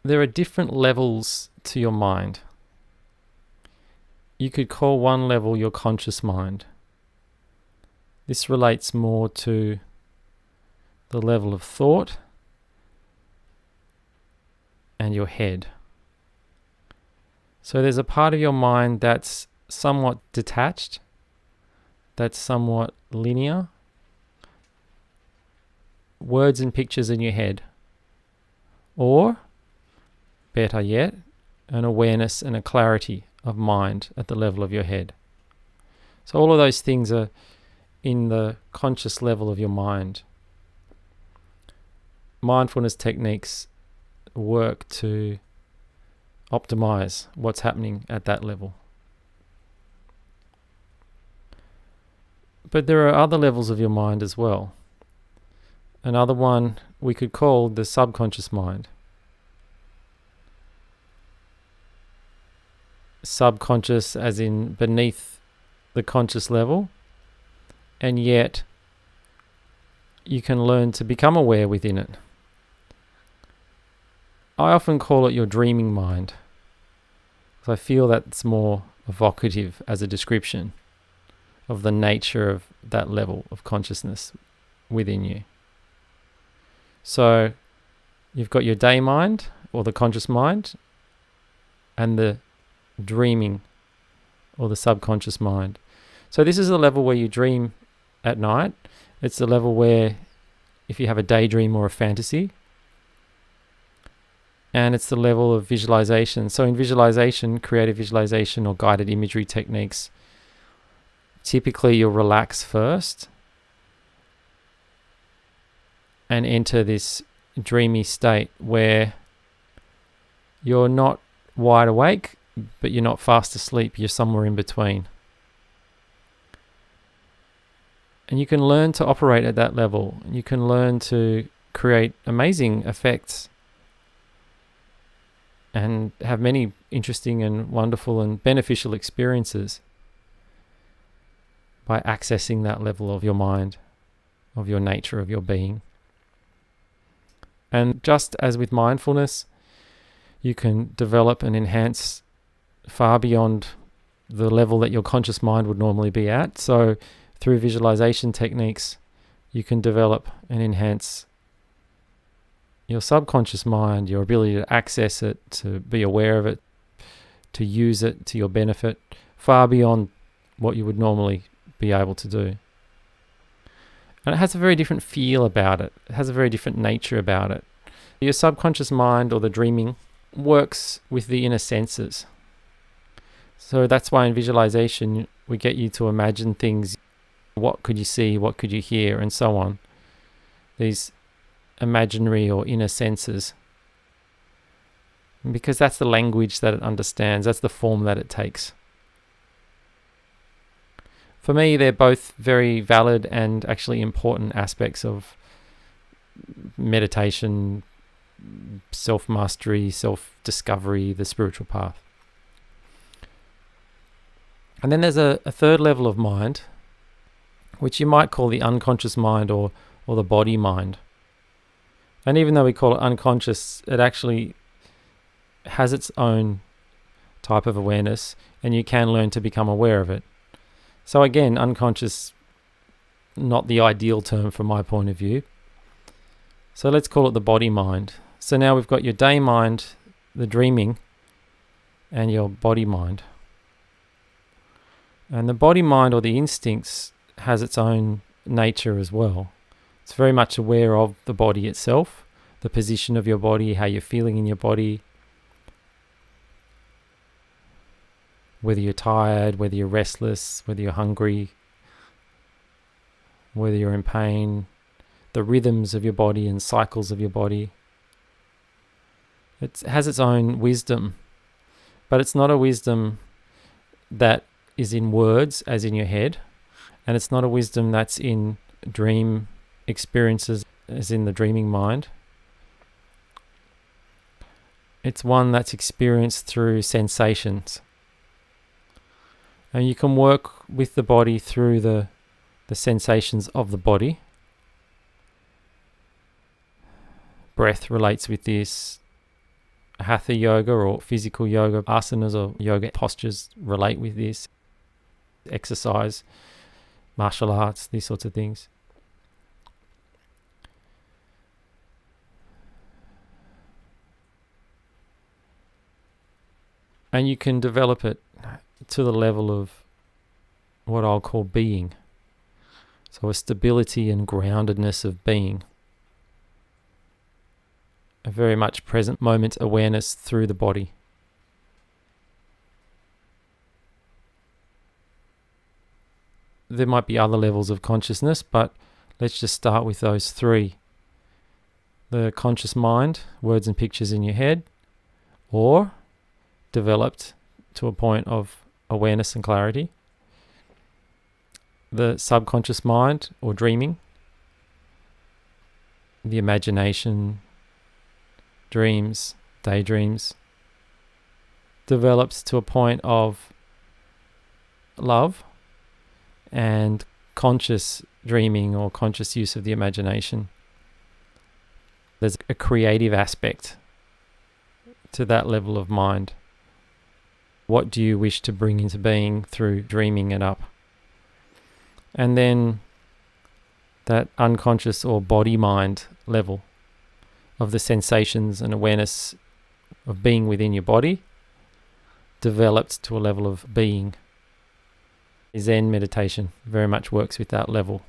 There are different levels to your mind. You could call one level your conscious mind. This relates more to the level of thought and your head. So there's a part of your mind that's somewhat detached, that's somewhat linear. Words and pictures in your head. Or, better yet, an awareness and a clarity of mind at the level of your head. So all of those things are in the conscious level of your mind. Mindfulness techniques work to optimize what's happening at that level. But there are other levels of your mind as well. Another one we could call the subconscious mind. Subconscious as in beneath the conscious level, and yet you can learn to become aware within it. I often call it your dreaming mind, because I feel that's more evocative as a description of the nature of that level of consciousness within you. So you've got your day mind, or the conscious mind, and the dreaming, or the subconscious mind. So this is the level where you dream at night. It's the level where if you have a daydream or a fantasy, and it's the level of visualization. So in visualization, creative visualization or guided imagery techniques, typically you'll relax first and enter this dreamy state where you're not wide awake, but you're not fast asleep. You're somewhere in between. And you can learn to operate at that level. You can learn to create amazing effects and have many interesting and wonderful and beneficial experiences by accessing that level of your mind, of your nature, of your being. And just as with mindfulness, you can develop and enhance far beyond the level that your conscious mind would normally be at. So through visualization techniques, you can develop and enhance your subconscious mind, your ability to access it, to be aware of it, to use it to your benefit, far beyond what you would normally be able to do. And it has a very different feel about it. It has a very different nature about it. Your subconscious mind, or the dreaming, works with the inner senses. So that's why in visualization, we get you to imagine things. What could you see? What could you hear? And so on. These imaginary or inner senses. Because that's the language that it understands. That's the form that it takes. For me, they're both very valid and actually important aspects of meditation, self-mastery, self-discovery, the spiritual path. And then there's a third level of mind, which you might call the unconscious mind or the body mind. And even though we call it unconscious, it actually has its own type of awareness, and you can learn to become aware of it. So again, unconscious, not the ideal term from my point of view. So let's call it the body mind. So now we've got your day mind, the dreaming, and your body mind. And the body mind, or the instincts, has its own nature as well. It's very much aware of the body itself, the position of your body, how you're feeling in your body, whether you're tired, whether you're restless, whether you're hungry, whether you're in pain, the rhythms of your body and cycles of your body. It has its own wisdom, but it's not a wisdom that is in words, as in your head, and it's not a wisdom that's in dream experiences, as in the dreaming mind. It's one that's experienced through sensations. And you can work with the body through the sensations of the body. Breath relates with this. Hatha yoga or physical yoga, asanas or yoga postures relate with this. Exercise, martial arts, these sorts of things. And you can develop it to the level of what I'll call being. So a stability and groundedness of being. A very much present moment awareness through the body. There might be other levels of consciousness, but let's just start with those three. The conscious mind, words and pictures in your head, or developed to a point of awareness and clarity. The subconscious mind, or dreaming. The imagination, dreams, daydreams, develops to a point of love and conscious dreaming or conscious use of the imagination. There's a creative aspect to that level of mind. What do you wish to bring into being through dreaming it up? And then that unconscious or body-mind level of the sensations and awareness of being within your body developed to a level of being. Zen meditation very much works with that level.